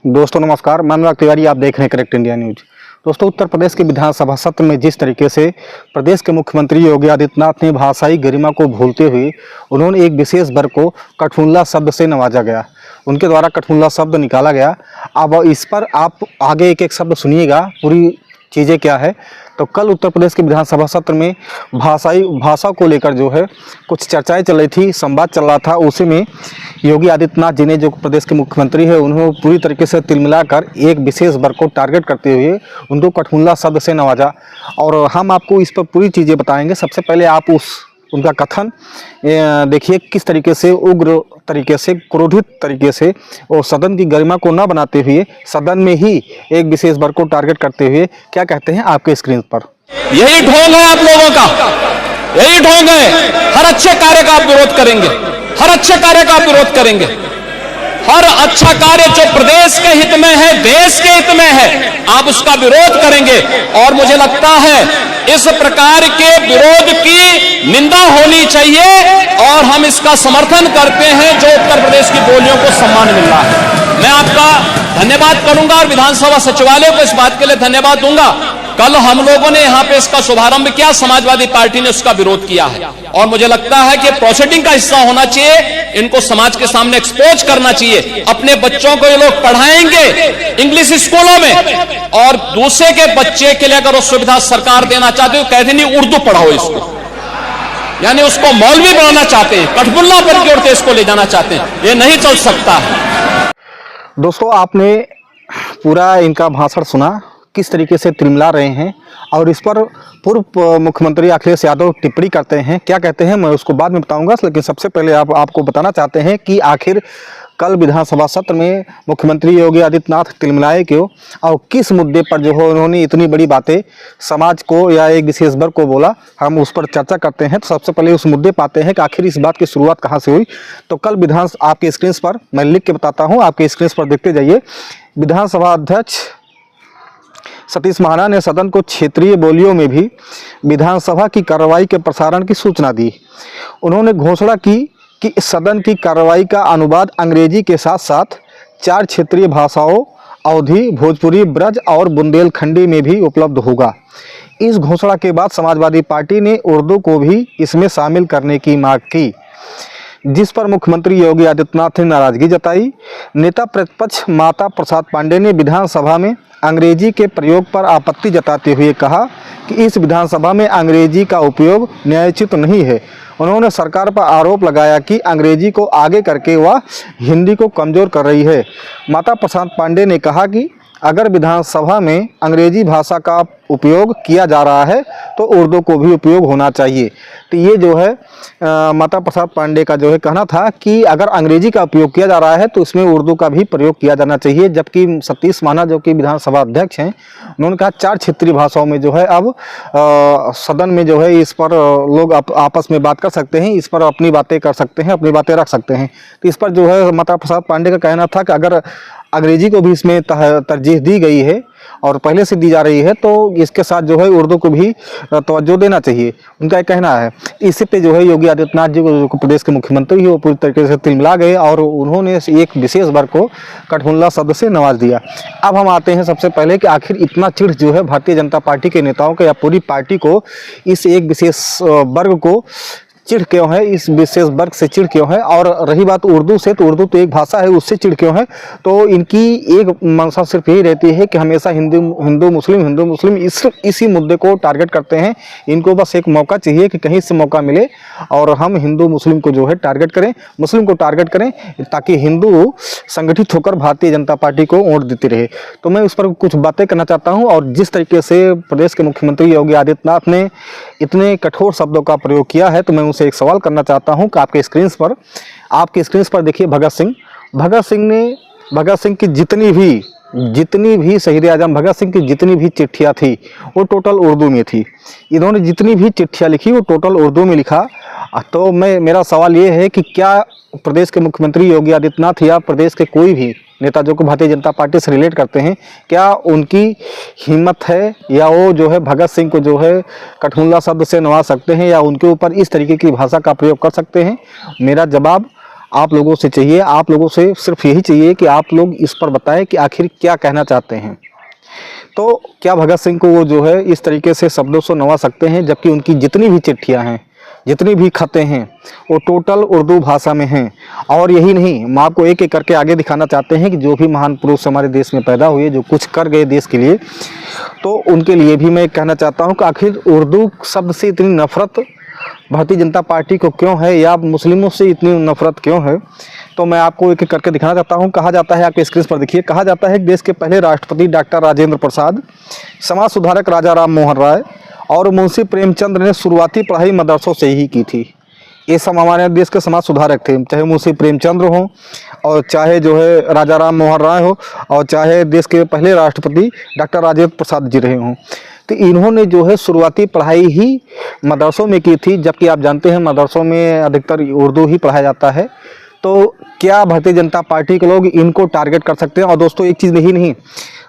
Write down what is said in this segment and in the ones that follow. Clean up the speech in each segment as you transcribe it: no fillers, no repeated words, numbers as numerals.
दोस्तों नमस्कार, मैं अनुराग तिवारी, आप देख रहे हैं करेक्ट इंडिया न्यूज। दोस्तों, उत्तर प्रदेश के विधानसभा सत्र में जिस तरीके से प्रदेश के मुख्यमंत्री योगी आदित्यनाथ ने भाषाई गरिमा को भूलते हुए उन्होंने एक विशेष वर्ग को कठफुल्ला शब्द से नवाजा गया, उनके द्वारा कठफुल्ला शब्द निकाला गया। अब इस पर आप आगे एक एक शब्द सुनिएगा, पूरी चीज़ें क्या है। तो कल उत्तर प्रदेश के विधानसभा सत्र में भाषा को लेकर जो है कुछ चर्चाएं चल रही थी, संवाद चल रहा था। उसी में योगी आदित्यनाथ जी ने, जो प्रदेश के मुख्यमंत्री है, उन्होंने पूरी तरीके से तिलमिलाकर एक विशेष वर्ग को टारगेट करते हुए उनको कठफुल्ला शब्द से नवाजा। और हम आपको इस पर पूरी चीज़ें बताएंगे। सबसे पहले आप उनका कथन देखिए, किस तरीके से उग्र तरीके से, क्रोधित तरीके से और सदन की गरिमा को न बनाते हुए सदन में ही एक विशेष वर्ग को टारगेट करते हुए क्या कहते हैं आपके स्क्रीन पर। यही ढोंग है आप लोगों का, यही ढोंग है। हर अच्छे कार्य का आप विरोध करेंगे, हर अच्छे कार्य का आप विरोध करेंगे। हर अच्छा कार्य जो प्रदेश के हित में है, देश के हित में है, आप उसका विरोध करेंगे। और मुझे लगता है इस प्रकार के विरोध की निंदा होनी चाहिए और हम इसका समर्थन करते हैं जो उत्तर प्रदेश की बोलियों को सम्मान मिल रहा है। मैं आपका धन्यवाद करूंगा और विधानसभा सचिवालय को इस बात के लिए धन्यवाद दूंगा। कल हम लोगों ने यहां पे इसका शुभारंभ किया, समाजवादी पार्टी ने उसका विरोध किया है और मुझे लगता है कि प्रोसीडिंग का हिस्सा होना चाहिए। इनको समाज के सामने एक्सपोज करना चाहिए। अपने बच्चों को ये लोग पढ़ाएंगे इंग्लिश स्कूलों में और दूसरे के बच्चे के लिए अगर वो सुविधा सरकार देना चाहते हो, कहते नहीं उर्दू पढ़ाओ इसको, यानी उसको मौलवी बनाना चाहते हैं, कठफुल्ला पर की ओर इसको ले जाना चाहते हैं। ये नहीं चल सकता है। दोस्तों, आपने पूरा इनका भाषण सुना, किस तरीके से तिलमिला रहे हैं और इस पर पूर्व मुख्यमंत्री अखिलेश यादव टिप्पणी करते हैं। क्या कहते हैं मैं उसको बाद में बताऊंगा, लेकिन सबसे पहले आपको बताना चाहते हैं कि आखिर कल विधानसभा सत्र में मुख्यमंत्री योगी आदित्यनाथ तिलमिलाए क्यों और किस मुद्दे पर जो है उन्होंने इतनी बड़ी बातें समाज को या एक विशेष वर्ग को बोला। हम उस पर चर्चा करते हैं। तो सबसे पहले उस मुद्दे पर आते हैं कि आखिर इस बात की शुरुआत कहाँ से हुई। तो कल आपके स्क्रीन पर मैं लिख के बताता हूँ, आपके स्क्रीन पर देखते जाइए। विधानसभा अध्यक्ष सतीश महाना ने सदन को क्षेत्रीय बोलियों में भी विधानसभा की कार्रवाई के प्रसारण की सूचना दी। उन्होंने घोषणा की कि सदन की कार्रवाई का अनुवाद अंग्रेजी के साथ साथ 4 क्षेत्रीय भाषाओं अवधी, भोजपुरी, ब्रज और बुंदेलखंडी में भी उपलब्ध होगा। इस घोषणा के बाद समाजवादी पार्टी ने उर्दू को भी इसमें शामिल करने की मांग की, जिस पर मुख्यमंत्री योगी आदित्यनाथ ने नाराजगी जताई। नेता प्रतिपक्ष माता प्रसाद पांडे ने विधानसभा में अंग्रेजी के प्रयोग पर आपत्ति जताते हुए कहा कि इस विधानसभा में अंग्रेजी का उपयोग न्यायोचित नहीं है। उन्होंने सरकार पर आरोप लगाया कि अंग्रेजी को आगे करके वह हिंदी को कमज़ोर कर रही है। माता प्रसाद पांडे ने कहा कि अगर विधानसभा में अंग्रेजी भाषा का उपयोग किया जा रहा है तो उर्दू को भी उपयोग होना चाहिए। तो ये जो है माता प्रसाद पांडे का जो है कहना था कि अगर अंग्रेजी का उपयोग किया जा रहा है तो इसमें उर्दू का भी प्रयोग किया जाना चाहिए। जबकि सतीश महाना जो कि विधानसभा अध्यक्ष हैं, उन्होंने कहा 4 क्षेत्रीय भाषाओं में जो है अब सदन में जो है इस पर लोग आपस में बात कर सकते हैं, इस पर अपनी बातें कर सकते हैं, अपनी बातें रख सकते हैं। तो इस पर जो है माता प्रसाद पांडे का कहना था कि अगर अंग्रेजी को भी इसमें तरजीह दी गई है और पहले से दी जा रही है तो इसके साथ जो है उर्दू को भी तवज्जो देना चाहिए, उनका एक कहना है। इसी पे जो है योगी आदित्यनाथ जी को, जो प्रदेश के मुख्यमंत्री है, वो पूरी तरीके से तिलमिला गए और उन्होंने एक विशेष वर्ग को कठफुल्ला शब्द से नवाज दिया। अब हम आते हैं सबसे पहले कि आखिर इतना चिढ़ जो है भारतीय जनता पार्टी के नेताओं के या पूरी पार्टी को इस एक विशेष वर्ग को चिढ़ क्यों है, इस विशेष वर्ग से चिढ़ क्यों है। और रही बात उर्दू से, तो उर्दू तो एक भाषा है, उससे चिढ़ क्यों है। तो इनकी एक मंशा सिर्फ यही रहती है कि हमेशा हिंदू मुस्लिम इसी मुद्दे को टारगेट करते हैं। इनको बस एक मौका चाहिए कि कहीं से मौका मिले और हम हिंदू मुस्लिम को जो है टारगेट करें, मुस्लिम को टारगेट करें, ताकि हिंदू संगठित होकर भारतीय जनता पार्टी को वोट देती रहे। तो मैं उस पर कुछ बातें करना चाहता हूँ। और जिस तरीके से प्रदेश के मुख्यमंत्री योगी आदित्यनाथ ने इतने कठोर शब्दों का प्रयोग किया है, तो मैं से एक सवाल करना चाहता हूं कि आपके स्क्रीन पर देखिए भगत सिंह की जितनी भी शहीद आजम भगत सिंह की जितनी भी चिट्ठियां थी वो टोटल उर्दू में थी। इन्होंने जितनी भी चिट्ठियां लिखी वो टोटल उर्दू में लिखा। तो मेरा सवाल ये है कि क्या प्रदेश के मुख्यमंत्री योगी आदित्यनाथ या प्रदेश के कोई भी नेता जो को भारतीय जनता पार्टी से रिलेट करते हैं, क्या उनकी हिम्मत है या वो जो है भगत सिंह को जो है कठफुल्ला शब्द से नवाज सकते हैं या उनके ऊपर इस तरीके की भाषा का प्रयोग कर सकते हैं? मेरा जवाब आप लोगों से चाहिए, आप लोगों से सिर्फ यही चाहिए कि आप लोग इस पर बताएं कि आखिर क्या कहना चाहते हैं। तो क्या भगत सिंह को वो जो है इस तरीके से शब्दों से नवाज सकते हैं, जबकि उनकी जितनी भी चिट्ठियां हैं, जितनी भी खतें हैं, वो टोटल उर्दू भाषा में हैं। और यही नहीं, हम आपको एक एक करके आगे दिखाना चाहते हैं कि जो भी महान पुरुष हमारे देश में पैदा हुए, जो कुछ कर गए देश के लिए, तो उनके लिए भी मैं कहना चाहता हूं कि आखिर उर्दू शब्द से इतनी नफरत भारतीय जनता पार्टी को क्यों है, या मुस्लिमों से इतनी नफरत क्यों है। तो मैं आपको एक एक करके दिखाना चाहता हूं। कहा जाता है, आपके स्क्रीन पर देखिए, कहा जाता है कि देश के पहले राष्ट्रपति डॉक्टर राजेंद्र प्रसाद, समाज सुधारक राजा राम मोहन राय और मुंशी प्रेमचंद ने शुरुआती पढ़ाई मदरसों से ही की थी। ये सब हमारे देश के समाज सुधारक थे, चाहे मुंशी प्रेमचंद्र हो और चाहे जो है राजा राम मोहन राय हो और चाहे देश के पहले राष्ट्रपति डॉक्टर राजेंद्र प्रसाद जी रहे हों। तो इन्होंने जो है शुरुआती पढ़ाई ही मदरसों में की थी, जबकि आप जानते हैं मदरसों में अधिकतर उर्दू ही पढ़ाया जाता है। तो क्या भारतीय जनता पार्टी के लोग इनको टारगेट कर सकते हैं? और दोस्तों एक चीज़ नहीं,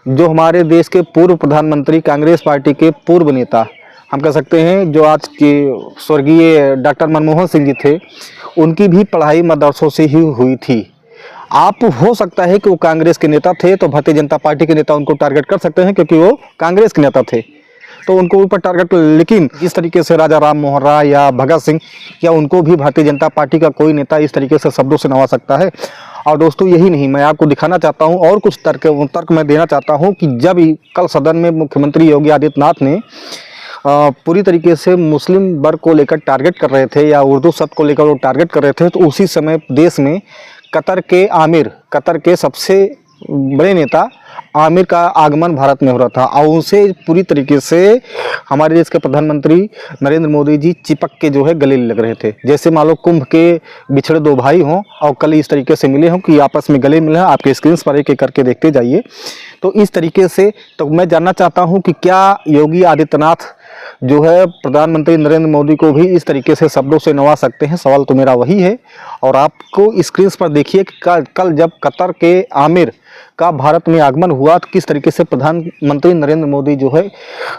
जो हमारे देश के पूर्व प्रधानमंत्री, कांग्रेस पार्टी के पूर्व नेता, हम कह सकते हैं जो आज के स्वर्गीय डॉक्टर मनमोहन सिंह जी थे, उनकी भी पढ़ाई मदरसों से ही हुई थी। आप हो सकता है कि वो कांग्रेस के नेता थे तो भारतीय जनता पार्टी के नेता उनको टारगेट कर सकते हैं, क्योंकि वो कांग्रेस के नेता थे तो उनको ऊपर टारगेट। लेकिन इस तरीके से राजा राम मोहन राय या भगत सिंह, या उनको भी भारतीय जनता पार्टी का कोई नेता इस तरीके से शब्दों से नवा सकता है? और दोस्तों यही नहीं, मैं आपको दिखाना चाहता हूं और कुछ तर्क मैं देना चाहता हूं कि जब कल सदन में मुख्यमंत्री योगी आदित्यनाथ ने पूरी तरीके से मुस्लिम वर्ग को लेकर टारगेट कर रहे थे या उर्दू शब्द को लेकर वो टारगेट कर रहे थे, तो उसी समय देश में कतर के आमिर, कतर के सबसे बड़े नेता आमिर का आगमन भारत में हो रहा था और उनसे पूरी तरीके से हमारे देश के प्रधानमंत्री नरेंद्र मोदी जी चिपक के जो है गले लग रहे थे। जैसे मान लो कुंभ के बिछड़े दो भाई हों और कल इस तरीके से मिले हों कि आपस में गले मिले हैं। आपके स्क्रीन पर एक एक करके देखते जाइए। तो इस तरीके से तो मैं जानना चाहता हूं कि क्या योगी आदित्यनाथ जो है प्रधानमंत्री नरेंद्र मोदी को भी इस तरीके से शब्दों से नवाज सकते हैं? सवाल तो मेरा वही है। और आपको स्क्रीन पर देखिए कि कल जब कतर के आमिर का भारत में आगमन हुआ तो किस तरीके से प्रधानमंत्री नरेंद्र मोदी जो है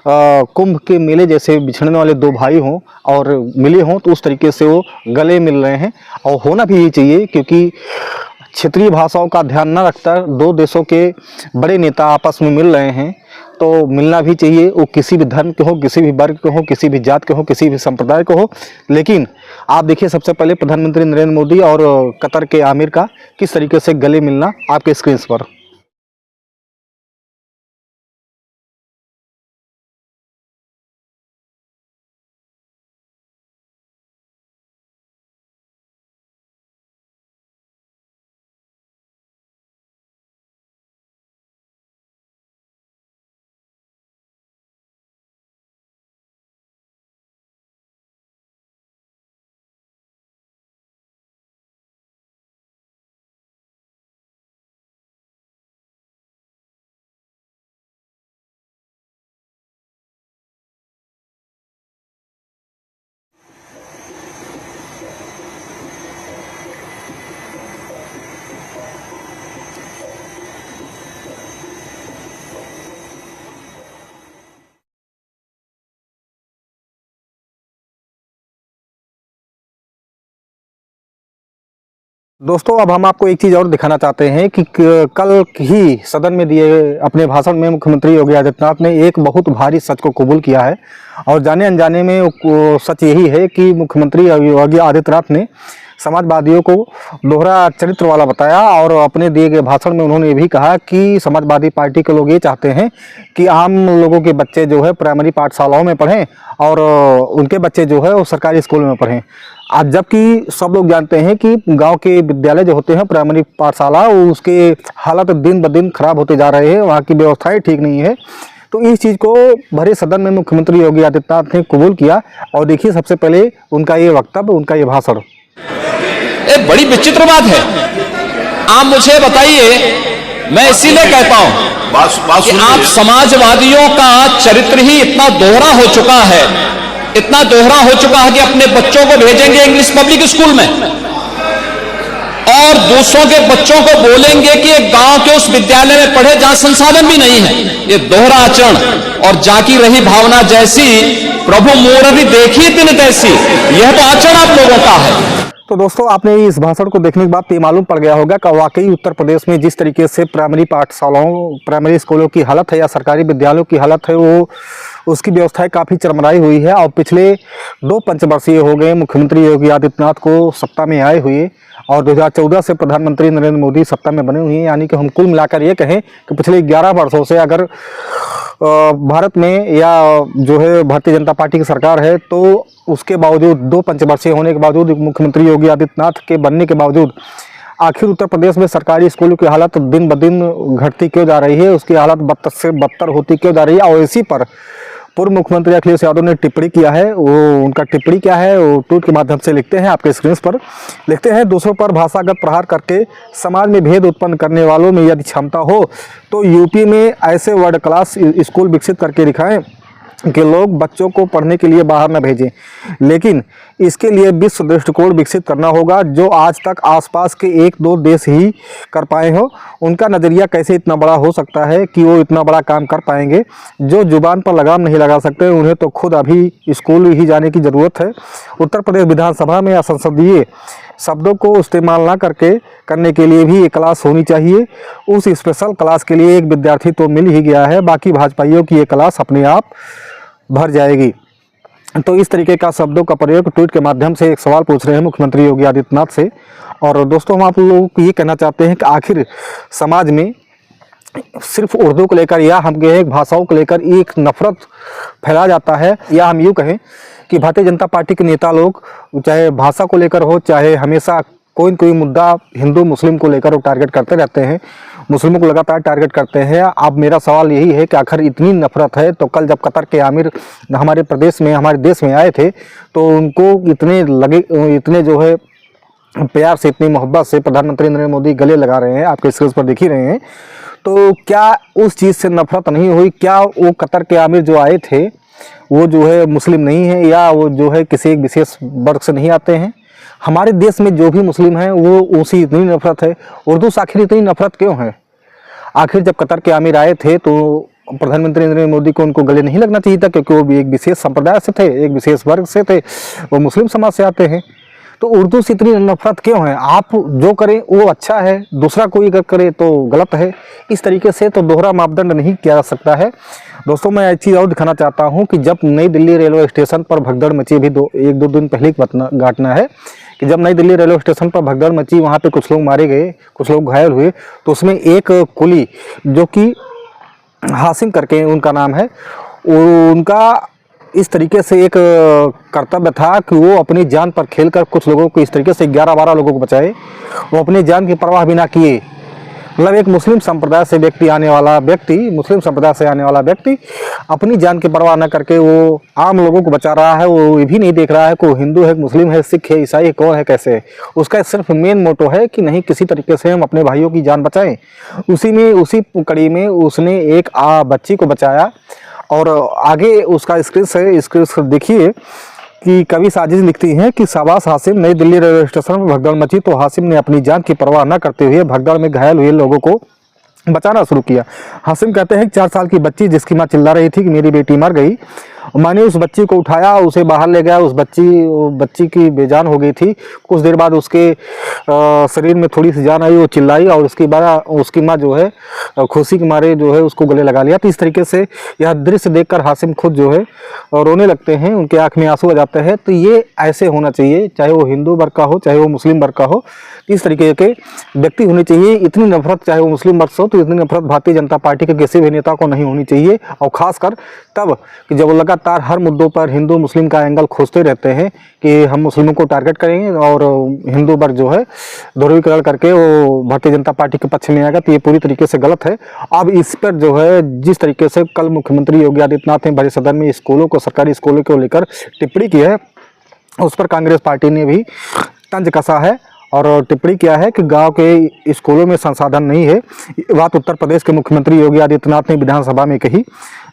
कुंभ के मेले जैसे बिछड़ने वाले दो भाई हों और मिले हों, तो उस तरीके से वो गले मिल रहे हैं। और होना भी यही चाहिए, क्योंकि क्षेत्रीय भाषाओं का ध्यान न रखकर दो देशों के बड़े नेता आपस में मिल रहे हैं, तो मिलना भी चाहिए। वो किसी भी धर्म के हो, किसी भी वर्ग के हो, किसी भी जात के हो, किसी भी संप्रदाय के हो। लेकिन आप देखिए सबसे पहले प्रधानमंत्री नरेंद्र मोदी और कतर के आमिर का किस तरीके से गले मिलना आपके स्क्रीन पर। दोस्तों अब हम आपको एक चीज़ और दिखाना चाहते हैं कि कल ही सदन में दिए अपने भाषण में मुख्यमंत्री योगी आदित्यनाथ ने एक बहुत भारी सच को कबूल किया है। और जाने अनजाने में सच यही है कि मुख्यमंत्री योगी आदित्यनाथ ने समाजवादियों को दोहरा चरित्र वाला बताया और अपने दिए गए भाषण में उन्होंने ये भी कहा कि समाजवादी पार्टी के लोग ये चाहते हैं कि आम लोगों के बच्चे जो है प्राइमरी पाठशालाओं में पढ़ें और उनके बच्चे जो है वो सरकारी स्कूल में पढ़ें। आज जबकि सब लोग जानते हैं कि गांव के विद्यालय जो होते हैं प्राइमरी पाठशाला, उसके हालत दिन ब दिन खराब होते जा रहे हैं, वहाँ की व्यवस्थाएं ठीक नहीं है। तो इस चीज़ को भरे सदन में मुख्यमंत्री योगी आदित्यनाथ ने कबूल किया। और देखिए सबसे पहले उनका ये वक्तव्य, उनका ये भाषण। एक बड़ी विचित्र बात है। आप मुझे बताइए, मैं इसीलिए कहता हूं कि आप समाजवादियों का चरित्र ही इतना दोहरा हो चुका है, इतना दोहरा हो चुका है कि अपने बच्चों को भेजेंगे इंग्लिश पब्लिक स्कूल में और दूसरों के बच्चों को बोलेंगे कि एक गांव के उस विद्यालय में पढ़े जहां संसाधन भी नहीं है। ये दोहरा आचरण और जाकी रही भावना जैसी प्रभु मोर भी देखी तिन तैसी, यह तो आचरण आप लोगों का है। तो दोस्तों, आपने इस भाषण को देखने के बाद ये मालूम पड़ गया होगा कि वाकई उत्तर प्रदेश में जिस तरीके से प्राइमरी पाठशालाओं, प्राइमरी स्कूलों की हालत है या सरकारी विद्यालयों की हालत है, वो उसकी व्यवस्थाएं काफ़ी चरमराई हुई है। और पिछले 2 पंचवर्षीय हो गए मुख्यमंत्री योगी आदित्यनाथ को सत्ता में आए हुए, और 2014 से प्रधानमंत्री नरेंद्र मोदी सत्ता में बने हुए हैं। यानी कि हम कुल मिलाकर ये कहें कि पिछले 11 वर्षों से अगर भारत में या जो है भारतीय जनता पार्टी की सरकार है, तो उसके बावजूद 2 पंचवर्षीय होने के बावजूद, मुख्यमंत्री योगी आदित्यनाथ के बनने के बावजूद, आखिर उत्तर प्रदेश में सरकारी स्कूलों की हालत दिन ब दिन घटती क्यों जा रही है, उसकी हालत बदतर से बदतर होती क्यों जा रही है। और इसी पर पूर्व मुख्यमंत्री अखिलेश यादव ने टिप्पणी किया है। वो उनका टिप्पणी क्या है वो ट्वीट के माध्यम से लिखते हैं, आपके स्क्रीन पर लिखते हैं, दूसरों पर भाषागत प्रहार करके समाज में भेद उत्पन्न करने वालों में यदि क्षमता हो तो यूपी में ऐसे वर्ल्ड क्लास स्कूल विकसित करके दिखाएं कि लोग बच्चों को पढ़ने के लिए बाहर न भेजें। लेकिन इसके लिए विश्व दृष्टिकोण विकसित करना होगा, जो आज तक आसपास के 1-2 देश ही कर पाए हो। उनका नज़रिया कैसे इतना बड़ा हो सकता है कि वो इतना बड़ा काम कर पाएंगे। जो जुबान पर लगाम नहीं लगा सकते, उन्हें तो खुद अभी स्कूल ही जाने की ज़रूरत है। उत्तर प्रदेश विधानसभा में असंसदीय शब्दों को इस्तेमाल ना करने के लिए भी एक क्लास होनी चाहिए। उस स्पेशल क्लास के लिए एक विद्यार्थी तो मिल ही गया है, बाकी भाजपाइयों की ये क्लास अपने आप भर जाएगी। तो इस तरीके का शब्दों का प्रयोग ट्वीट के माध्यम से एक सवाल पूछ रहे हैं मुख्यमंत्री योगी आदित्यनाथ से। और दोस्तों, हम आप लोगों को ये कहना चाहते हैं कि आखिर समाज में सिर्फ उर्दू को लेकर या हम कहें भाषाओं को लेकर एक नफरत फैला जाता है, या हम यूँ कहें कि भारतीय जनता पार्टी के नेता लोग चाहे भाषा को लेकर हो, चाहे हमेशा कोई न कोई मुद्दा हिंदू मुस्लिम को लेकर वो टारगेट करते रहते हैं, मुस्लिमों को लगातार टारगेट करते हैं। अब मेरा सवाल यही है कि आखिर इतनी नफरत है तो कल जब कतर के आमिर हमारे देश में आए थे, तो उनको इतने जो है प्यार से, इतनी मोहब्बत से प्रधानमंत्री नरेंद्र मोदी गले लगा रहे हैं, आपके स्क्रीन पर देख ही रहे हैं। तो क्या उस चीज़ से नफरत नहीं हुई? क्या वो कतर के आमिर जो आए थे वो जो है मुस्लिम नहीं है, या वो जो है किसी एक विशेष वर्ग से नहीं आते हैं? हमारे देश में जो भी मुस्लिम हैं वो उसी इतनी नफरत है। उर्दू से आखिर इतनी नफरत क्यों है? आखिर जब कतर के आमिर आए थे तो प्रधानमंत्री नरेंद्र मोदी को उनको गले नहीं लगना चाहिए था, क्योंकि वो भी एक विशेष संप्रदाय से थे, एक विशेष वर्ग से थे, वो मुस्लिम समाज से आते हैं। तो उर्दू से इतनी नफरत क्यों है? आप जो करें वो अच्छा है, दूसरा कोई अगर करे तो गलत है। इस तरीके से तो दोहरा मापदंड नहीं किया जा सकता है। दोस्तों, मैं एक चीज़ और दिखाना चाहता हूं कि जब नई दिल्ली रेलवे स्टेशन पर भगदड़ मची, भी 1-2 दिन पहले की घटना है कि जब नई दिल्ली रेलवे स्टेशन पर भगदड़ मची, वहाँ पे कुछ लोग मारे गए, कुछ लोग घायल हुए, तो उसमें एक कुली जो कि हासिम करके उनका नाम है, उनका इस तरीके से एक कर्तव्य था कि वो अपनी जान पर खेलकर कुछ लोगों को इस तरीके से 11-12 लोगों को बचाए। वो अपनी जान की परवाह भी ना किए। मतलब एक मुस्लिम संप्रदाय से मुस्लिम संप्रदाय से आने वाला व्यक्ति अपनी जान की परवाह न करके वो आम लोगों को बचा रहा है। वो ये भी नहीं देख रहा है कि वो हिंदू है, मुस्लिम है, सिख है, ईसाई है, कौन है, कैसे है। उसका सिर्फ मेन मोटो है कि नहीं, किसी तरीके से हम अपने भाइयों की जान बचाएं। उसी कड़ी में उसने एक बच्ची को बचाया। और आगे उसका स्क्रीन देखिए कि कवि साजिश लिखती हैं कि शाबाश हासिम, नई दिल्ली रेलवे स्टेशन पर भगदड़ मची तो हासिम ने अपनी जान की परवाह न करते हुए भगदड़ में घायल हुए लोगों को बचाना शुरू किया। हासिम कहते हैं कि 4 साल की बच्ची जिसकी मां चिल्ला रही थी कि मेरी बेटी मर गई, मैंने उस बच्ची को उठाया, उसे बाहर ले गया। उस बच्ची की बेजान हो गई थी। कुछ देर बाद उसके शरीर में थोड़ी सी जान आई, वो चिल्लाई, और उसकी माँ जो है खुशी के मारे जो है उसको गले लगा लिया। तो इस तरीके से यह दृश्य देखकर हासिम खुद जो है रोने लगते हैं, उनके आँख में आंसू आ जाते हैं। तो ये ऐसे होना चाहिए, चाहे वो हिंदू वर्ग का हो, चाहे वो मुस्लिम वर्ग का हो, इस तरीके के व्यक्ति होने चाहिए। इतनी नफरत, चाहे वो मुस्लिम वर्ग से हो, तो इतनी नफरत भारतीय जनता पार्टी के किसी भी नेता को नहीं होनी चाहिए। और खासकर तब कि जब वो लगातार हर मुद्दों पर हिंदू मुस्लिम का एंगल खोजते रहते हैं कि हम मुस्लिमों को टारगेट करेंगे और हिंदू वर्ग जो है ध्रुवीकरण करके वो भारतीय जनता पार्टी के पक्ष में आएगा। तो ये पूरी तरीके से गलत है। अब इस पर जो है जिस तरीके से कल मुख्यमंत्री योगी आदित्यनाथ ने बजट सदन में स्कूलों को, सरकारी स्कूलों को लेकर टिप्पणी की है, उस पर कांग्रेस पार्टी ने भी तंज कसा है और टिप्पणी किया है कि गांव के स्कूलों में संसाधन नहीं है। बात उत्तर प्रदेश के मुख्यमंत्री योगी आदित्यनाथ ने विधानसभा में कही।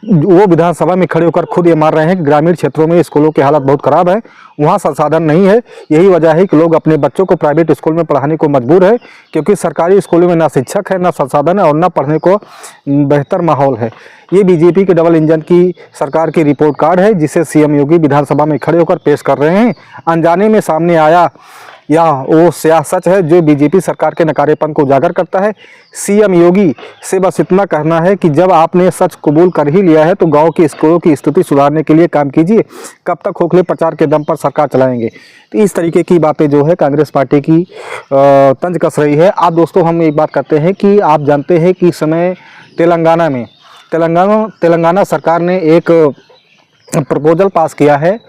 वो विधानसभा में खड़े होकर खुद ये मान रहे हैं कि ग्रामीण क्षेत्रों में स्कूलों की हालत बहुत खराब है, वहाँ संसाधन नहीं है। यही वजह है कि लोग अपने बच्चों को प्राइवेट स्कूल में पढ़ाने को मजबूर है, क्योंकि सरकारी स्कूलों में ना शिक्षक है, ना संसाधन है और ना पढ़ने को बेहतर माहौल है। ये बीजेपी के डबल इंजन की सरकार की रिपोर्ट कार्ड है, जिसे सीएम योगी विधानसभा में खड़े होकर पेश कर रहे हैं। अनजाने में सामने आया या वो स्याह सच है जो बीजेपी सरकार के नकारेपन को उजागर करता है। सीएम योगी से बस इतना कहना है कि जब आपने सच कबूल कर ही लिया है तो गांव की स्कूलों की स्थिति सुधारने के लिए काम कीजिए, कब तक खोखले प्रचार के दम पर सरकार चलाएंगे। तो इस तरीके की बातें जो है कांग्रेस पार्टी की तंज कस रही है। आप दोस्तों हम एक बात करते हैं कि आप जानते हैं कि इस समय तेलंगाना सरकार ने एक प्रपोजल पास किया है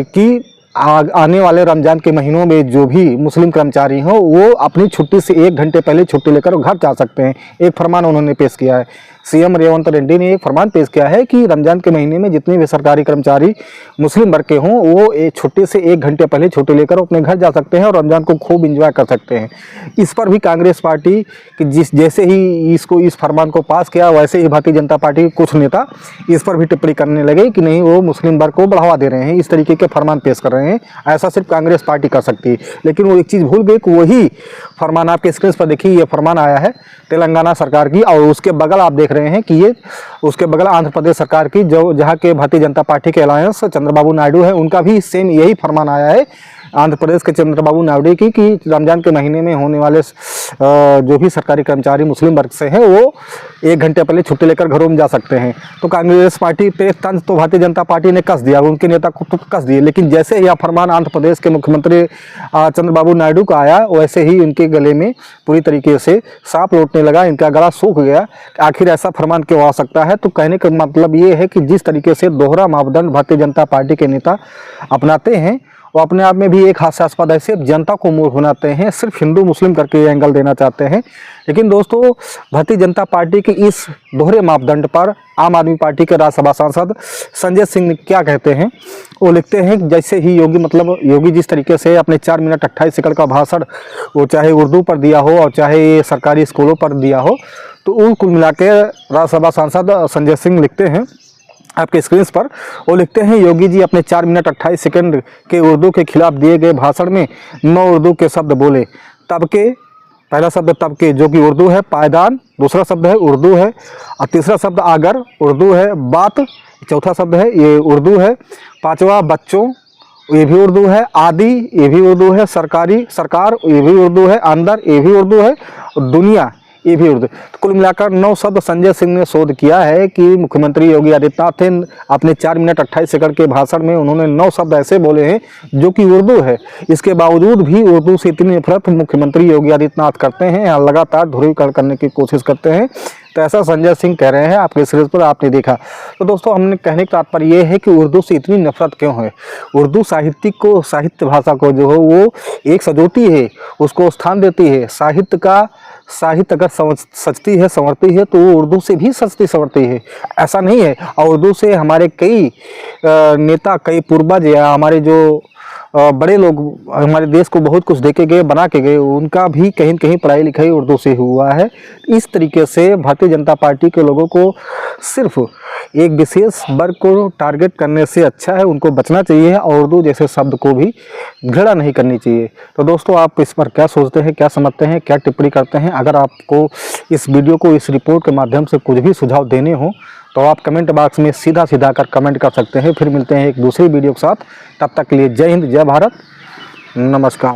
कि आने वाले रमज़ान के महीनों में जो भी मुस्लिम कर्मचारी हों वो अपनी छुट्टी से 1 घंटे पहले छुट्टी लेकर घर जा सकते हैं। एक फरमान उन्होंने पेश किया है। सीएम रेवंत रेड्डी ने एक फरमान पेश किया है कि रमज़ान के महीने में जितने भी सरकारी कर्मचारी मुस्लिम वर्ग के हों वो छुट्टी से 1 घंटे पहले छुट्टी लेकर अपने घर जा सकते हैं और रमज़ान को खूब इंजॉय कर सकते हैं। इस पर भी कांग्रेस पार्टी कि जैसे ही इस फरमान को पास किया वैसे ही भारतीय जनता पार्टी के कुछ नेता इस पर भी टिप्पणी करने लगे कि नहीं वो मुस्लिम वर्ग को बढ़ावा दे रहे हैं, इस तरीके के फरमान पेश कर रहे हैं। ऐसा सिर्फ कांग्रेस पार्टी कर सकती है। लेकिन वो एक चीज़ भूल गई कि वही फरमान आपके स्क्रीन पर देखिए, ये फरमान आया है तेलंगाना सरकार की और उसके बगल आप देख रहे हैं कि ये उसके बगल आंध्र प्रदेश सरकार की जो जहाँ के भारतीय जनता पार्टी के अलायंस चंद्रबाबू नायडू है उनका भी सेम यही फरमान आया है आंध्र प्रदेश के चंद्रबाबू नायडू की कि रमज़ान के महीने में होने वाले जो भी सरकारी कर्मचारी मुस्लिम वर्ग से हैं वो 1 घंटे पहले छुट्टी लेकर घरों में जा सकते हैं। तो कांग्रेस पार्टी पे तंज तो भारतीय जनता पार्टी ने कस दिया, उनके नेता को तो कस दिए। लेकिन जैसे यह फरमान आंध्र प्रदेश के मुख्यमंत्री चंद्रबाबू नायडू का आया वैसे ही उनके गले में पूरी तरीके से सांप लौटने लगा, इनका गला सूख गया। आखिर ऐसा फरमान क्यों आ सकता है? तो कहने का मतलब ये है कि जिस तरीके से दोहरा मापदंड भारतीय जनता पार्टी के नेता अपनाते हैं वो अपने आप में भी एक हास्यास्पद है। सिर्फ जनता को मूर्ख बनाते हैं, सिर्फ हिंदू मुस्लिम करके एंगल देना चाहते हैं। लेकिन दोस्तों भारतीय जनता पार्टी के इस दोहरे मापदंड पर आम आदमी पार्टी के राज्यसभा सांसद संजय सिंह क्या कहते हैं? वो लिखते हैं कि जैसे ही योगी जिस तरीके से अपने 4 मिनट 28 सेकंड का भाषण वो चाहे उर्दू पर दिया हो और चाहे सरकारी स्कूलों पर दिया हो, तो कुल मिला के राज्यसभा सांसद संजय सिंह लिखते हैं आपके स्क्रीन पर, वो लिखते हैं योगी जी अपने 4 मिनट 28 सेकंड के उर्दू के खिलाफ दिए गए भाषण में 9 उर्दू के शब्द बोले। तबके, पहला शब्द तबके जो कि उर्दू है, पायदान दूसरा शब्द है उर्दू है, और तीसरा शब्द आगर उर्दू है, बात चौथा शब्द है ये उर्दू है, पांचवा बच्चों ये भी उर्दू है, आदि ये भी उर्दू है, सरकार ये भी उर्दू है, अंदर ये भी उर्दू है, और दुनिया ये भी उर्दू। तो कुल मिलाकर 9 शब्द संजय सिंह ने शोध किया है कि मुख्यमंत्री योगी आदित्यनाथ ने अपने 4 मिनट 28 सेकंड के भाषण में उन्होंने 9 शब्द ऐसे बोले हैं जो कि उर्दू है। इसके बावजूद भी उर्दू से इतनी नफरत मुख्यमंत्री योगी आदित्यनाथ करते हैं, लगातार ध्रुवीकरण करने की कोशिश करते हैं। तो ऐसा संजय सिंह कह रहे हैं आपके सीरीज पर आपने देखा। तो दोस्तों हमने कहने का तात्पर्य ये है कि उर्दू से इतनी नफरत क्यों है? उर्दू साहित्य भाषा को जो है वो एक सजोती है, उसको स्थान देती है। साहित्य अगर सजती है संवरती है तो वो उर्दू से भी सजती संवरती है, ऐसा नहीं है। और उर्दू से हमारे कई नेता, कई पूर्वज या हमारे जो बड़े लोग हमारे देश को बहुत कुछ देके गए, बना के गए, उनका भी कहीं न कहीं पढ़ाई लिखाई उर्दू से हुआ है। इस तरीके से भारतीय जनता पार्टी के लोगों को सिर्फ एक विशेष वर्ग को टारगेट करने से अच्छा है उनको बचना चाहिए और उर्दू जैसे शब्द को भी घृणा नहीं करनी चाहिए। तो दोस्तों आप इस पर क्या सोचते हैं, क्या समझते हैं, क्या टिप्पणी करते हैं? अगर आपको इस वीडियो को, इस रिपोर्ट के माध्यम से कुछ भी सुझाव देने हो तो आप कमेंट बॉक्स में सीधा कर कमेंट कर सकते हैं। फिर मिलते हैं एक दूसरी वीडियो के साथ, तब तक के लिए जय हिंद, जय भारत, नमस्कार।